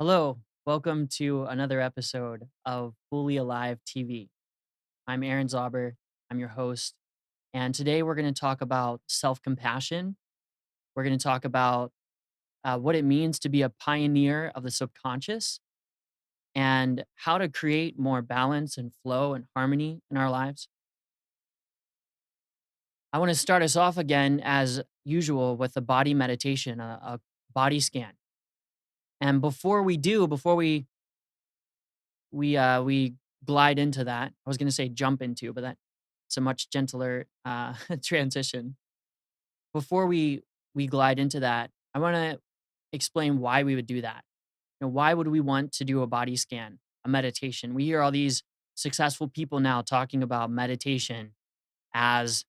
Hello, welcome to another episode of Fully Alive TV. I'm Aaron Zauber, I'm your host, and today we're going to talk about self compassion. We're going to talk about what it means to be a pioneer of the subconscious and how to create more balance and flow and harmony in our lives. I want to start us off again, as usual, with a body meditation, a body scan. And before we glide into that. I was gonna say jump into, but that's a much gentler, transition. Before we glide into that, I wanna explain why we would do that. Why would we want to do a body scan, a meditation? We hear all these successful people now talking about meditation as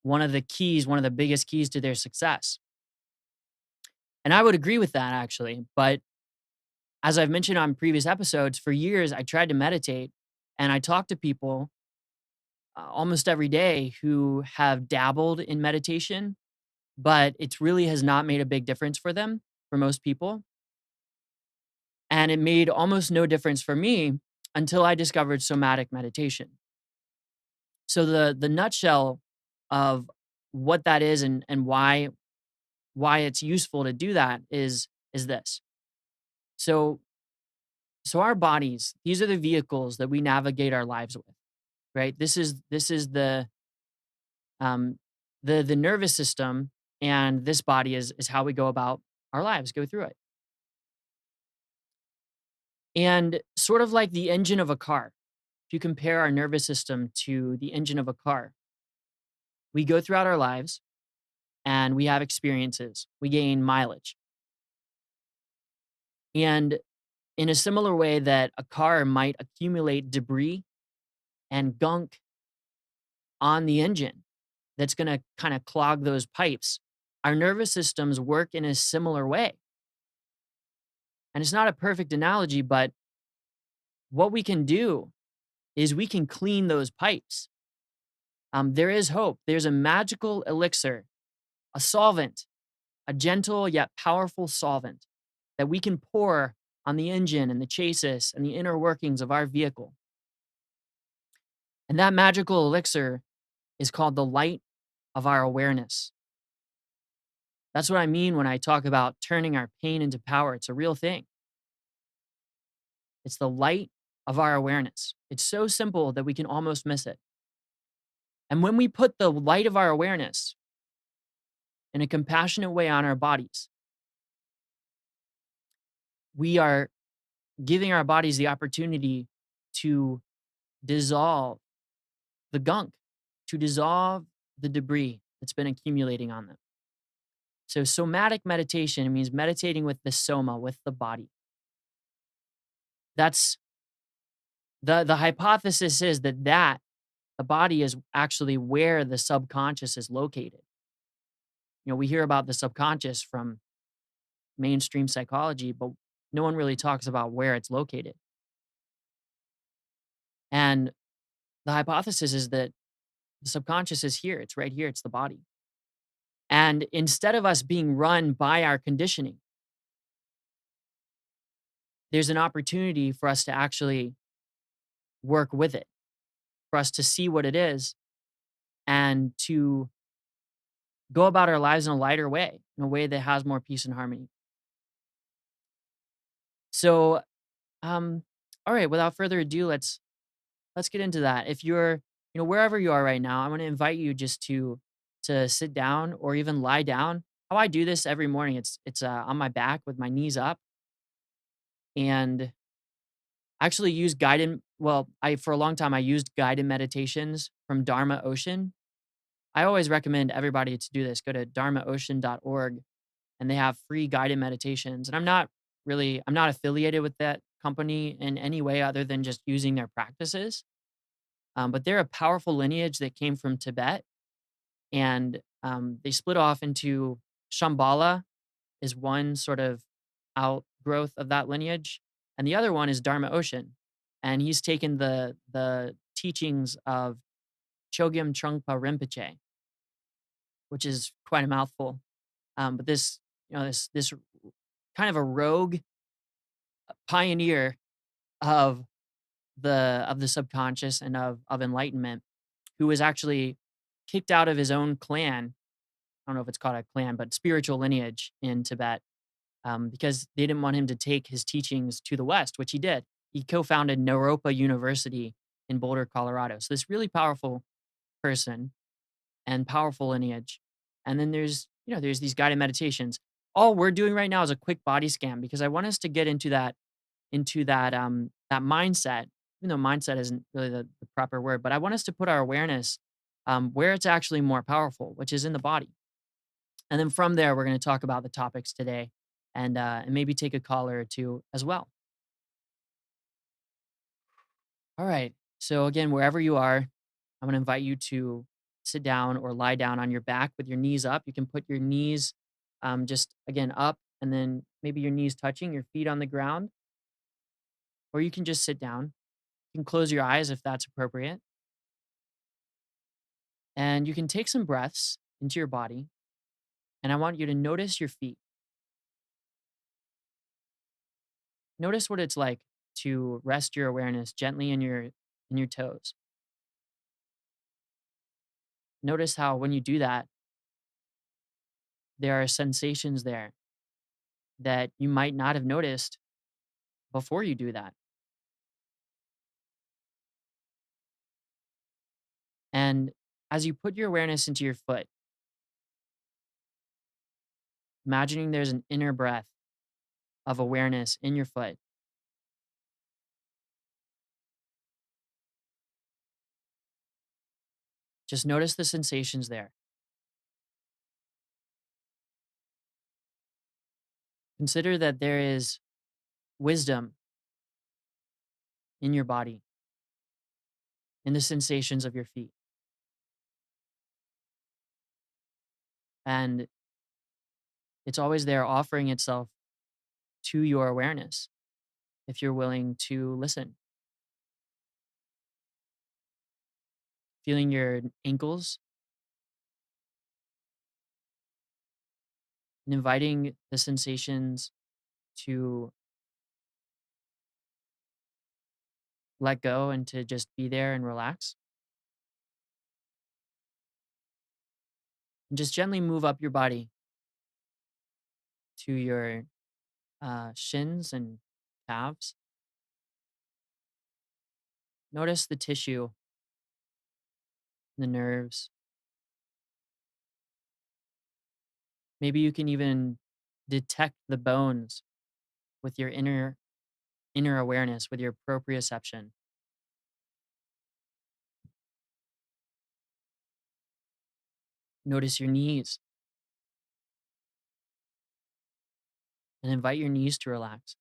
one of the biggest keys to their success, and I would agree with that actually, but as I've mentioned on previous episodes, for years I tried to meditate, and I talked to people almost every day who have dabbled in meditation, but it really has not made a big difference for them, for most people. And it made almost no difference for me until I discovered somatic meditation. So the nutshell of what that is and why it's useful to do that is this. So so our bodies, these are the vehicles that we navigate our lives with, right? This is um the nervous system, and this body is how we go about our lives, go through it. And sort of like the engine of a car, if you compare our nervous system to the engine of a car, we go throughout our lives and we have experiences, we gain mileage. And in a similar way that a car might accumulate debris and gunk on the engine that's going to kind of clog those pipes, our nervous systems work in a similar way. And it's not a perfect analogy, but what we can do is we can clean those pipes. There is hope. There's a magical elixir, a solvent, a gentle yet powerful solvent that we can pour on the engine and the chassis and the inner workings of our vehicle. And that magical elixir is called the light of our awareness. That's what I mean when I talk about turning our pain into power. It's a real thing. It's the light of our awareness. It's so simple that we can almost miss it. And when we put the light of our awareness in a compassionate way on our bodies, we are giving our bodies the opportunity to dissolve the gunk, to dissolve the debris that's been accumulating on them. So, somatic meditation means meditating with the soma, with the body. That's the hypothesis is that the body is actually where the subconscious is located. We hear about the subconscious from mainstream psychology, but no one really talks about where it's located. And the hypothesis is that the subconscious is here. It's right here. It's the body. And instead of us being run by our conditioning, there's an opportunity for us to actually work with it, for us to see what it is and to go about our lives in a lighter way, in a way that has more peace and harmony. So, um, all right, without further ado, let's get into that. If you're, wherever you are right now, I want to invite you just to sit down or even lie down. How I do this every morning, it's on my back with my knees up, and Actually used guided well, I for a long time, I used guided meditations from Dharma Ocean. I always recommend everybody to do this. Go to dharmaocean.org, and they have free guided meditations, and I'm not affiliated with that company in any way other than just using their practices, but they're a powerful lineage that came from Tibet, and, they split off into Shambhala is one sort of outgrowth of that lineage, and the other one is Dharma Ocean, and he's taken the teachings of Chogyam Trungpa Rinpoche, which is quite a mouthful. But this, this kind of a rogue pioneer of the subconscious and of enlightenment, who was actually kicked out of his own clan. I don't know if it's called a clan, but spiritual lineage in Tibet, because they didn't want him to take his teachings to the West, which he did. He co-founded Naropa University in Boulder, Colorado. So this really powerful person and powerful lineage. And then there's these guided meditations. All we're doing right now is a quick body scan because I want us to get into that mindset, even though mindset isn't really the proper word, but I want us to put our awareness where it's actually more powerful, which is in the body. And then from there, we're going to talk about the topics today and maybe take a caller or two as well. All right. So again, wherever you are, I'm going to invite you to sit down or lie down on your back with your knees up. You can put your knees just again up and then maybe your knees touching your feet on the ground, or you can just sit down. You can close your eyes if that's appropriate. And you can take some breaths into your body. And I want you to notice your feet. Notice what it's like to rest your awareness gently in your toes. Notice how when you do that, there are sensations there that you might not have noticed before you do that. And as you put your awareness into your foot, imagining there's an inner breath of awareness in your foot. Just notice the sensations there. Consider that there is wisdom in your body, in the sensations of your feet. And it's always there offering itself to your awareness if you're willing to listen. Feeling your ankles and inviting the sensations to let go and to just be there and relax. And just gently move up your body to your shins and calves. Notice the tissue, the nerves. Maybe you can even detect the bones with your inner awareness, with your proprioception. Notice your knees and invite your knees to relax.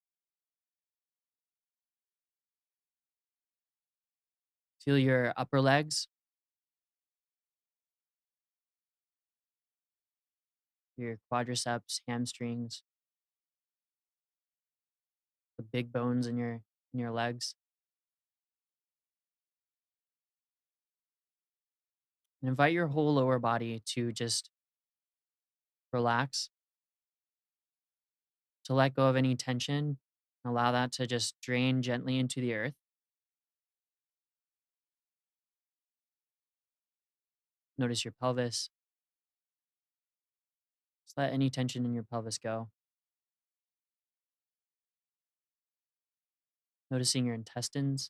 Feel your upper legs, your quadriceps, hamstrings, the big bones in your legs. And invite your whole lower body to just relax, to let go of any tension, and allow that to just drain gently into the earth. Notice your pelvis. Just let any tension in your pelvis go. Noticing your intestines.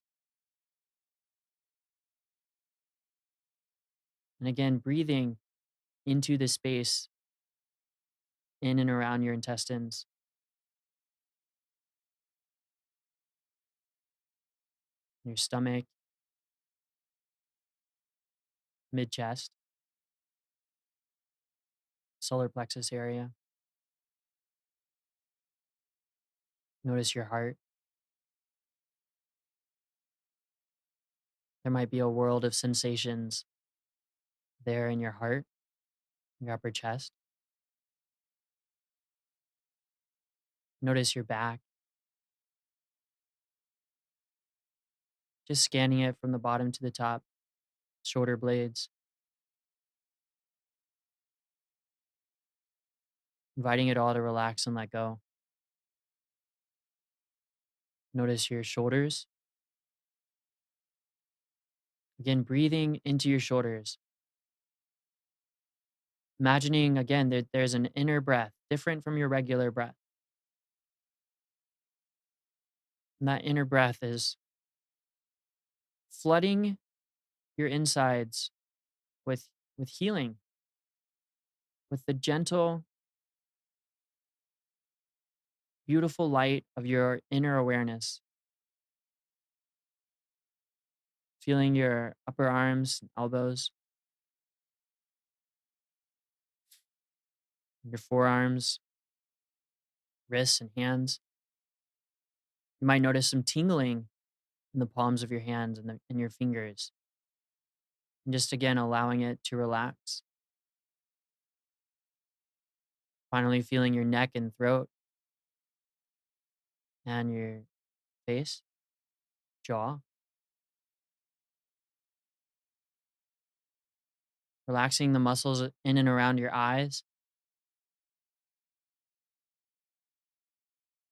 And again, breathing into the space in and around your intestines. your stomach, mid chest, solar plexus area. Notice your heart. There might be a world of sensations there in your heart, your upper chest. Notice your back, just scanning it from the bottom to the top, shoulder blades, inviting it all to relax and let go. Notice your shoulders. Again, breathing into your shoulders. Imagining again that there's an inner breath different from your regular breath. And that inner breath is flooding your insides with healing, with the gentle, beautiful light of your inner awareness. Feeling your upper arms, and elbows, your forearms, wrists, and hands. You might notice some tingling in the palms of your hands and in your fingers. And just again, allowing it to relax. Finally, feeling your neck and throat and your face, jaw. Relaxing the muscles in and around your eyes,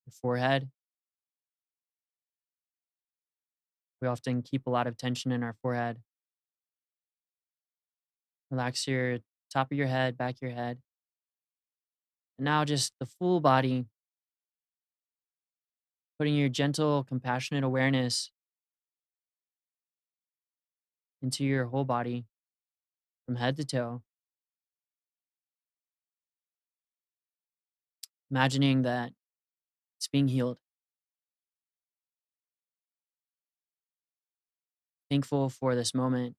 your forehead. We often keep a lot of tension in our forehead. Relax your top of your head, back of your head. And now just the full body, putting your gentle, compassionate awareness into your whole body from head to toe. Imagining that it's being healed. Thankful for this moment,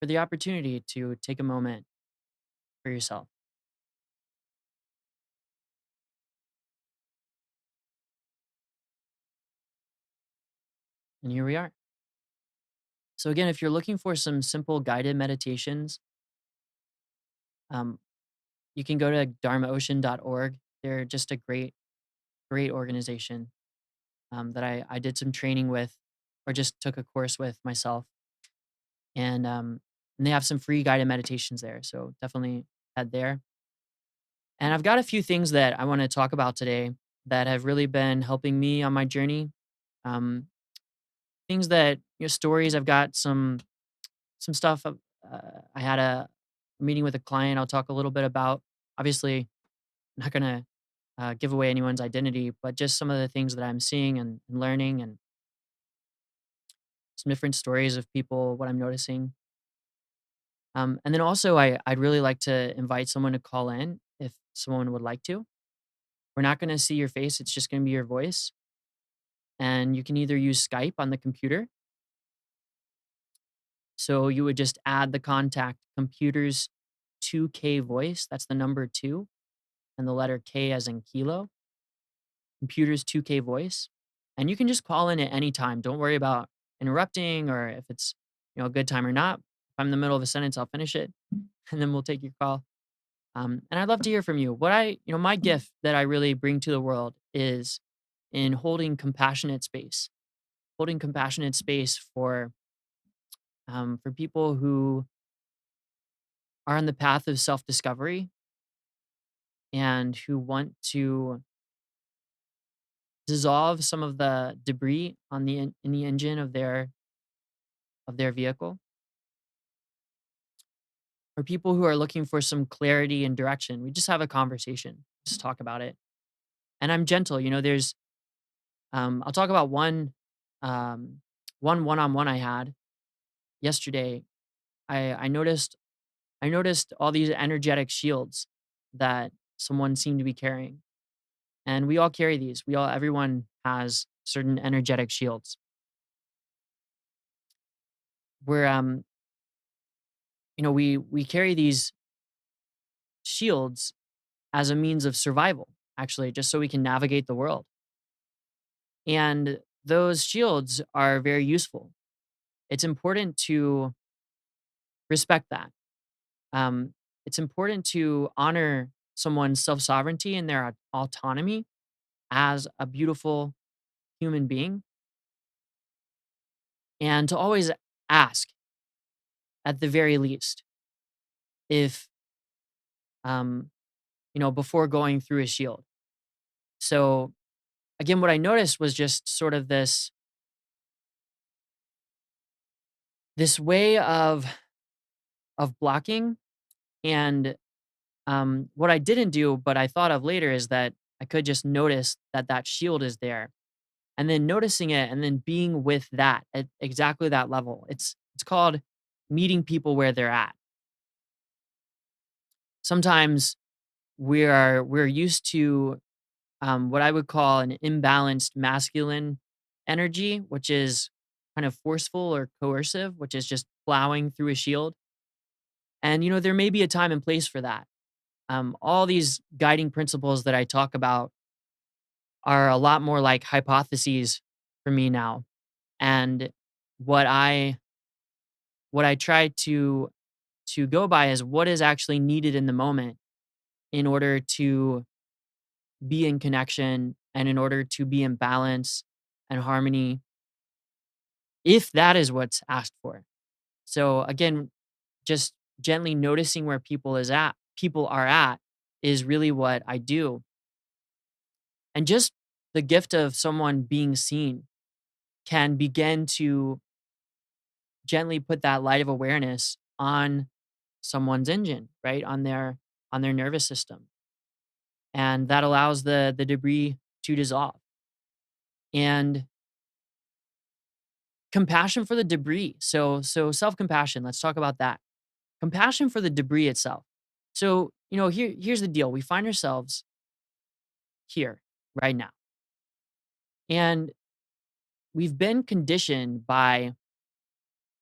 for the opportunity to take a moment for yourself. And here we are. So, again, if you're looking for some simple guided meditations, um, you can go to dharmaocean.org. They're just a great organization that I did some training with or just took a course with myself. And they have some free guided meditations there. So, definitely head there. And I've got a few things that I want to talk about today that have really been helping me on my journey. Um, Things that stories. I've got some stuff. I had a meeting with a client. I'll talk a little bit about. Obviously, I'm not gonna give away anyone's identity, but just some of the things that I'm seeing and learning, and some different stories of people. What I'm noticing. And then also, I'd really like to invite someone to call in if someone would like to. We're not going to see your face. It's just going to be your voice. And you can either use Skype on the computer. So you would just add the contact computers 2K voice. That's the number two and the letter K as in kilo. Computers 2K voice. And you can just call in at any time. Don't worry about interrupting or if it's a good time or not. If I'm in the middle of a sentence, I'll finish it and then we'll take your call. And I'd love to hear from you. My gift that I really bring to the world is in holding compassionate space for people who are on the path of self discovery and who want to dissolve some of the debris on in the engine of their vehicle, or people who are looking for some clarity and direction. We just have a conversation, just talk about it. And I'm gentle. There's I'll talk about um, one-on-one I had yesterday. I noticed all these energetic shields that someone seemed to be carrying, and we all carry these. Everyone has certain energetic shields where we carry these shields as a means of survival, actually, just so we can navigate the world. And those shields are very useful. It's important to respect that. It's important to honor someone's self sovereignty and their autonomy as a beautiful human being, and to always ask, at the very least, if, um, before going through a shield. So, again, what I noticed was just sort of this way of blocking. And what I didn't do, but I thought of later, is that I could just notice that that shield is there, and then noticing it, and then being with that at exactly that level. It's called meeting people where they're at. Sometimes we're used to what I would call an imbalanced masculine energy, which is kind of forceful or coercive, which is just plowing through a shield. And there may be a time and place for that. All these guiding principles that I talk about are a lot more like hypotheses for me now. And what I what I try to go by is what is actually needed in the moment in order to be in connection and in order to be in balance and harmony, if that is what's asked for. So again, just gently noticing where people are at is really what I do. And just the gift of someone being seen can begin to gently put that light of awareness on someone's engine, right? On their nervous system. And that allows the debris to dissolve. And compassion for the debris. So self-compassion, let's talk about that. Compassion for the debris itself. So, here's the deal. We find ourselves here right now. And we've been conditioned by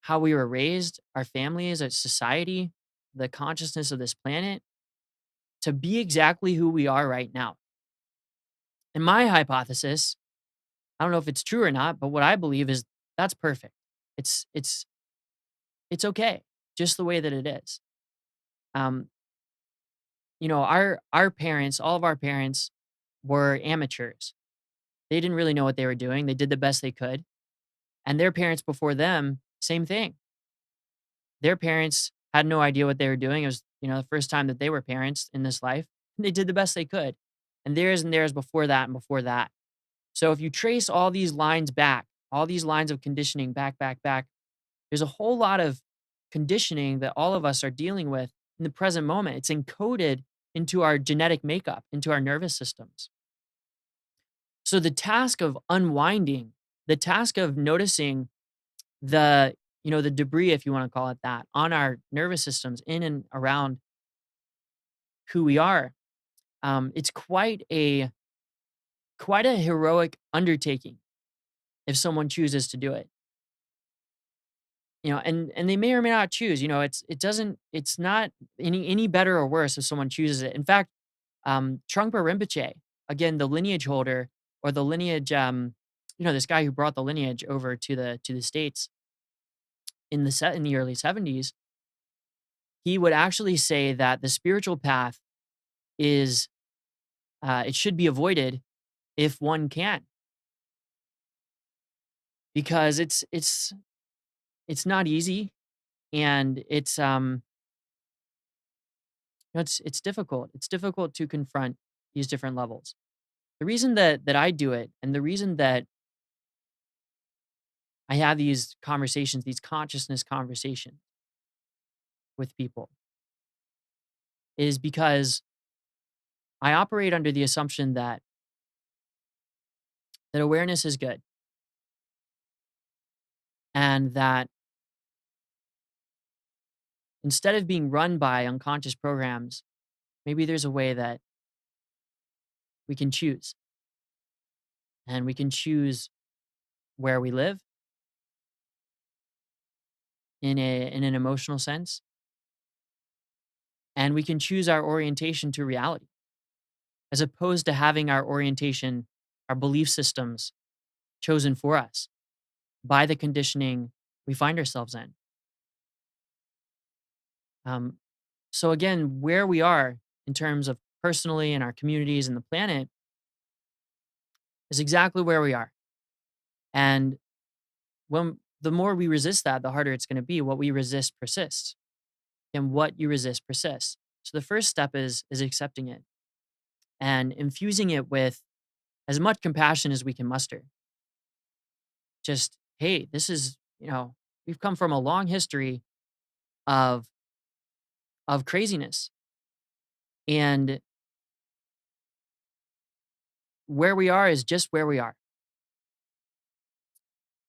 how we were raised, our families, our society, the consciousness of this planet to be exactly who we are right now. And my hypothesis, I don't know if it's true or not, but what I believe is that's perfect. It's it's it's okay, just the way that it is. Um, our parents, all of our parents were amateurs. They didn't really know what they were doing. They did the best they could. And their parents before them, same thing. Their parents had no idea what they were doing. It was, the first time that they were parents in this life. They did the best they could. And theirs before that and before that. So if you trace all these lines back, all these lines of conditioning back, back, back, there's a whole lot of conditioning that all of us are dealing with in the present moment. It's encoded into our genetic makeup, into our nervous systems. So the task of unwinding, the task of noticing the debris, if you want to call it that, on our nervous systems in and around who we are, it's quite a heroic undertaking if someone chooses to do it. And they may or may not choose. It's not any better or worse if someone chooses it. In fact, Trungpa Rinpoche, again, the lineage holder, or the lineage, this guy who brought the lineage over to the States in the early 70s, he would actually say that the spiritual path is it should be avoided if one can, because it's not easy, and it's difficult. It's difficult to confront these different levels. The reason that I do it, and the reason that I have these conversations, these consciousness conversations with people, is because I operate under the assumption that awareness is good, and that instead of being run by unconscious programs, maybe there's a way that we can choose. and we can choose where we live in an emotional sense, and we can choose our orientation to reality as opposed to having our orientation, our belief systems chosen for us by the conditioning we find ourselves in. Um, so again, where we are in terms of personally and our communities and the planet is exactly where we are. And when the more we resist that, the harder it's going to be. What we resist persists, and what you resist persists. So the first step is accepting it and infusing it with as much compassion as we can muster. Just, hey, this is, we've come from a long history of craziness. And where we are is just where we are.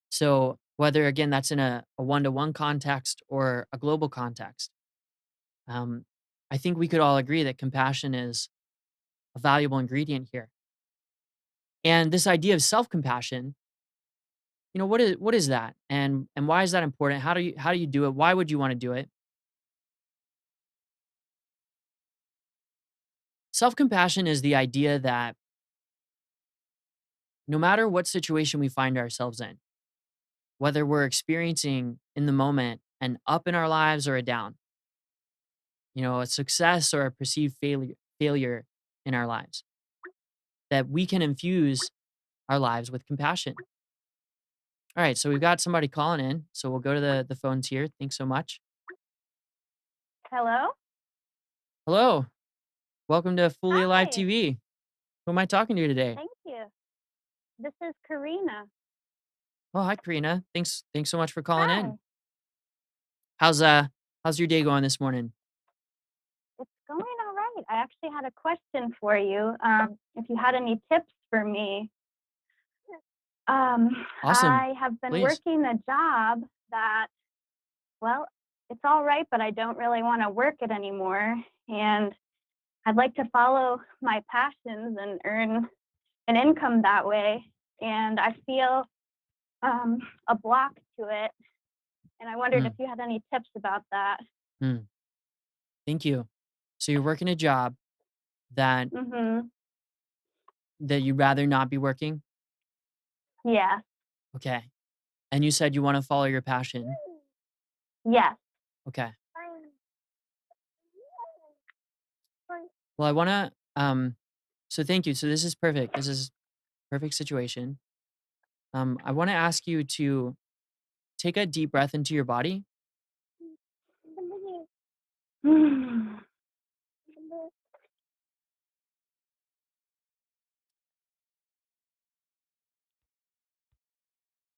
So whether again that's in a one-to-one context or a global context, um, I think we could all agree that compassion is a valuable ingredient here. And this idea of self-compassion, what is that? And why is that important? How do you do it? Why would you want to do it? Self-compassion is the idea that no matter what situation we find ourselves in, whether we're experiencing in the moment an up in our lives or a down, a success or a perceived failure in our lives, that we can infuse our lives with compassion. All right, so we've got somebody calling in, so we'll go to the phones here. Thanks so much. Hello? Hello, welcome to Fully Alive Hi. TV. Who am I talking to today? Thank you. This is Karina. Oh, hi, Karina. Thanks so much for calling in. Hi. How's your day going this morning? It's going all right. I actually had a question for you. If you had any tips for me. Awesome, I have been please. working a job that, well, it's all right, but I don't really want to work it anymore. And I'd like to follow my passions and earn an income that way. And I feel a block to it. And I wondered if Mm, you had any tips about that. mm, thank you. So you're working a job that Mm-hmm. you'd rather not be working. Yeah. Okay, and you said you want to follow your passion. Yes. Okay. Well, I want to. So thank you. So this is perfect. This is perfect situation. I want to ask you to take a deep breath into your body.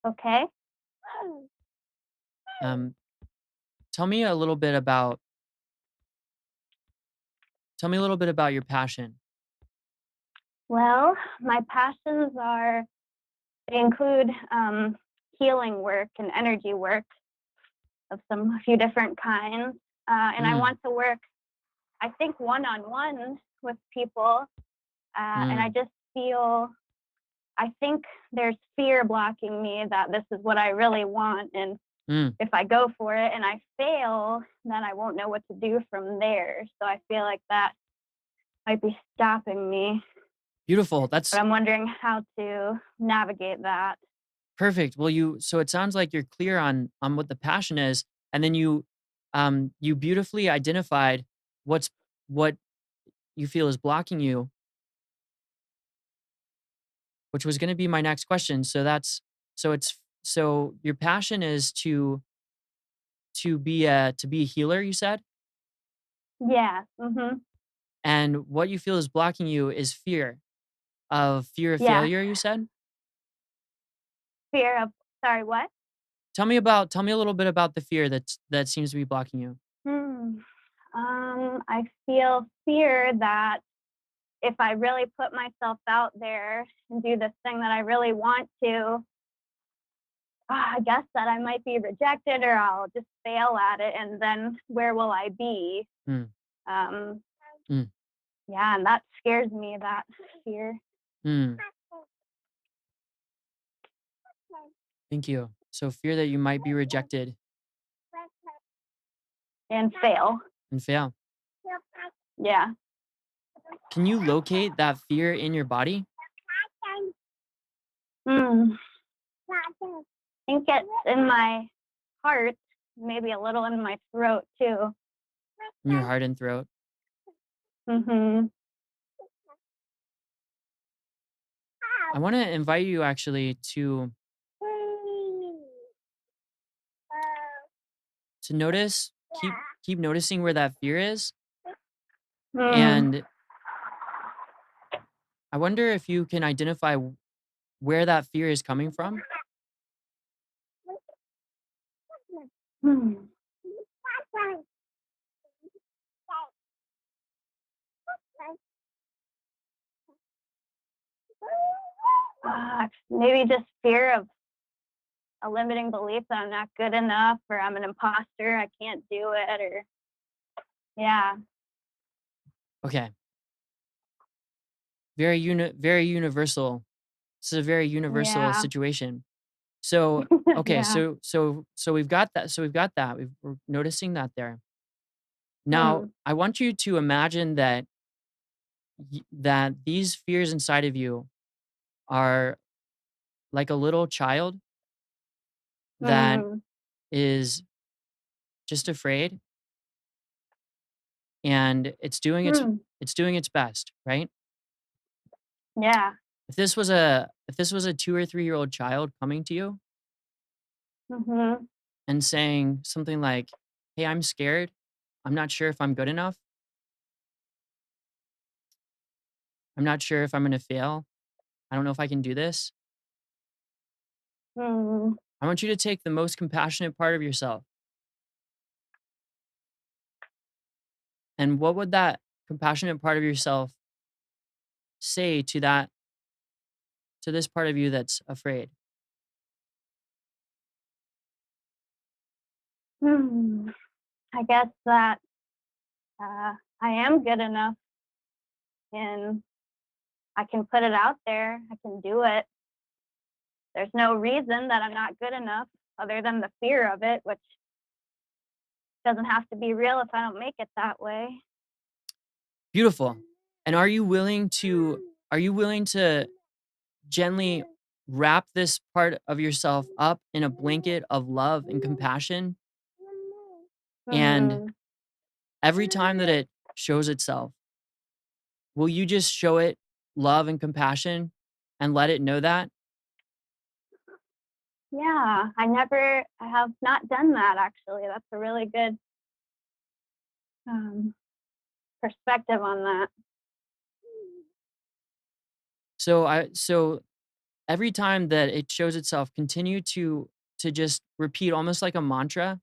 Okay. Um, tell me a little bit about tell me a little bit about your passion. Well, my passions they include healing work and energy work of a few different kinds. And I Mm, want to work, I think, one on one with people. And I mm, just feel, I think there's fear blocking me that this is what I really want. And mm. if I go for it and I fail, then I won't know what to do from there. So I feel like that might be stopping me. Beautiful. But That's I'm wondering how to navigate that. perfect. Well, so it sounds like you're clear on what the passion is, and then you beautifully identified what you feel is blocking you, which was going to be my next question. So your passion is to be a healer, you said, Yeah. Mhm. and what you feel is blocking you is fear of Yeah. failure. You said. Fear of sorry, what? Tell me a little bit about the fear that seems to be blocking you. Hmm. I feel fear that if I really put myself out there and do this thing that I really want to, I guess that I might be rejected or I'll just fail at it, and then where will I be? Mm, Um, mm, yeah, and that scares me. That fear. mm. Thank you. So fear that you might be rejected and fail. and fail. Yeah. Can you locate that fear in your body? Mm. I think it's in my heart, maybe a little in my throat too. In your heart and throat? Mhm. I want to invite you actually to notice, keep noticing where that fear is. Mm. And I wonder if you can identify where that fear is coming from. Hmm. Maybe just fear of a limiting belief that I'm not good enough or I'm an imposter, I can't do it, or yeah. Okay. Very universal. This is a very universal Yeah. situation. So, okay, Yeah. so we've got that. So we've got that. We're noticing that there. Now, Mm. I want you to imagine that that these fears inside of you are like a little child that Mm. is just afraid, and Mm. it's doing its best, right? Yeah. If this was a 2 or 3-year-old child coming to you Mhm. and saying something like, "Hey, I'm scared. I'm not sure if I'm good enough. I'm not sure if I'm gonna fail. I don't know if I can do this." Mm. I want you to take the most compassionate part of yourself, and what would that compassionate part of yourself say to this part of you that's afraid? Hmm. I guess that I am good enough and I can put it out there. I can do it. There's no reason that I'm not good enough other than the fear of it, which doesn't have to be real if I don't make it that way. Beautiful. And are you willing to gently wrap this part of yourself up in a blanket of love and compassion? And Mm. every time that it shows itself, will you just show it love and compassion and let it know that? Yeah, I have not done that actually. That's a really good um, perspective on that. So every time that it shows itself, continue to just repeat almost like a mantra,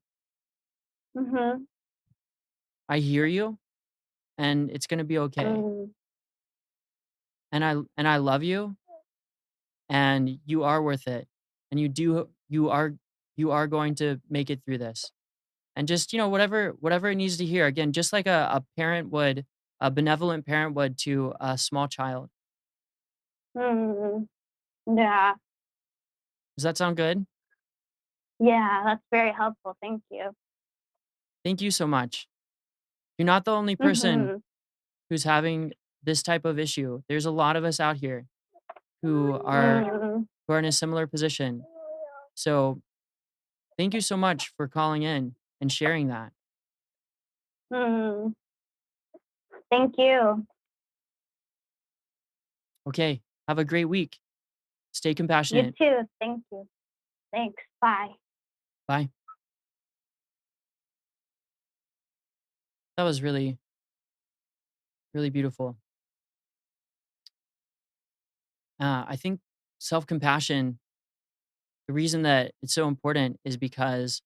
Mhm. I hear you and it's going to be okay. Mm. And I love you and you are worth it. And you are going to make it through this. And just, whatever it needs to hear. Again, just like a benevolent parent would to a small child. Mm. Yeah. Does that sound good? Yeah, that's very helpful. Thank you. Thank you so much. You're not the only person Mhm. who's having this type of issue. There's a lot of us out here who are Mm. who are in a similar position. So, thank you so much for calling in and sharing that. Mm. Thank you. Okay, have a great week. Stay You compassionate. too. Thank you. Thanks. Bye. Bye. That was really, really beautiful. I think self-compassion, the reason that it's so important is because,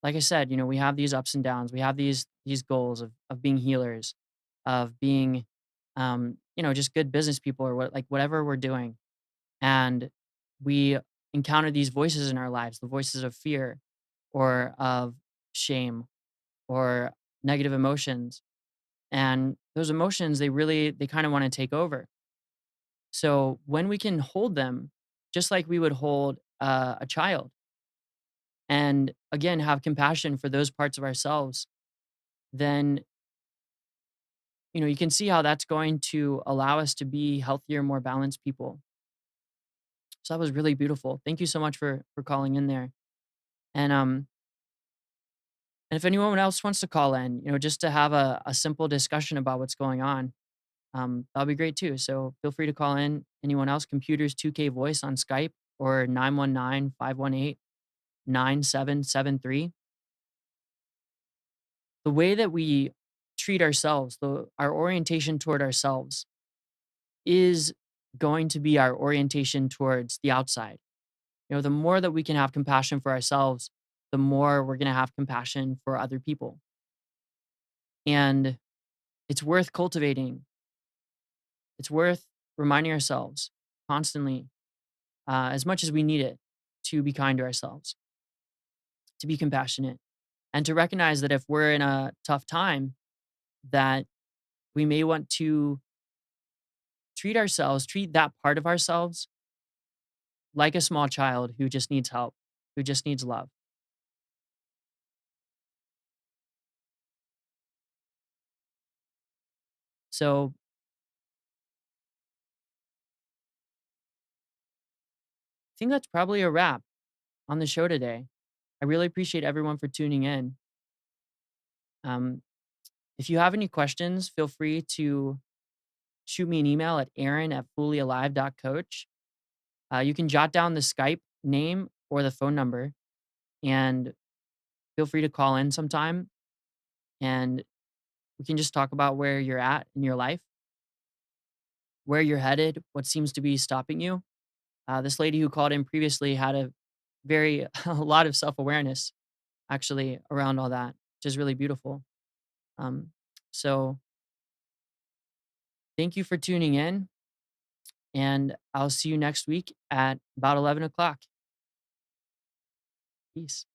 like I said, we have these ups and downs. We have these goals of being healers, of being, just good business people or whatever we're doing. And we encounter these voices in our lives, the voices of fear or of shame or negative emotions. And those emotions, they kind of want to take over. So when we can hold them, just like we would hold a child. And again, have compassion for those parts of ourselves, then, you can see how that's going to allow us to be healthier, more balanced people. So that was really beautiful. Thank you so much for calling in there. And and if anyone else wants to call in, just to have a simple discussion about what's going on, that'll be great too. So feel free to call in. Anyone else, Computers 2K Voice on Skype or 919-518-9773. The way that we treat ourselves, our orientation toward ourselves is going to be our orientation towards the outside. The more that we can have compassion for ourselves, the more we're going to have compassion for other people. And it's worth cultivating. It's worth reminding ourselves constantly, as much as we need it, to be kind to ourselves, to be compassionate, and to recognize that if we're in a tough time, that we may want to treat that part of ourselves like a small child who just needs help, who just needs love. So I think that's probably a wrap on the show today. I really appreciate everyone for tuning in. Um, if you have any questions, feel free to shoot me an email at aaron@fullyalive.coach. You can jot down the Skype name or the phone number and feel free to call in sometime and we can just talk about where you're at in your life, where you're headed, what seems to be stopping you. This lady who called in previously had a lot of self awareness actually around all that, which is really beautiful. Um, so thank you for tuning in, and I'll see you next week at about 11 o'clock. Peace.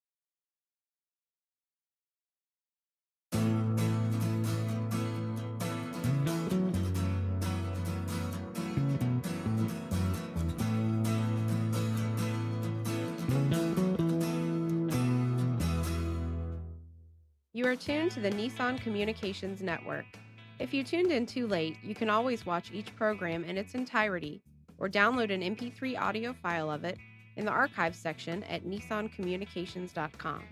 You are tuned to the Nissan Communications Network. If you tuned in too late, you can always watch each program in its entirety or download an MP3 audio file of it in the archives section at nissancommunications.com.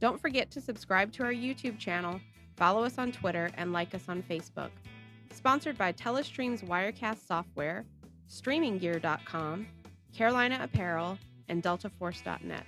Don't forget to subscribe to our YouTube channel, follow us on Twitter, and like us on Facebook. Sponsored by Telestream's Wirecast software, StreamingGear.com, Carolina Apparel, and DeltaForce.net.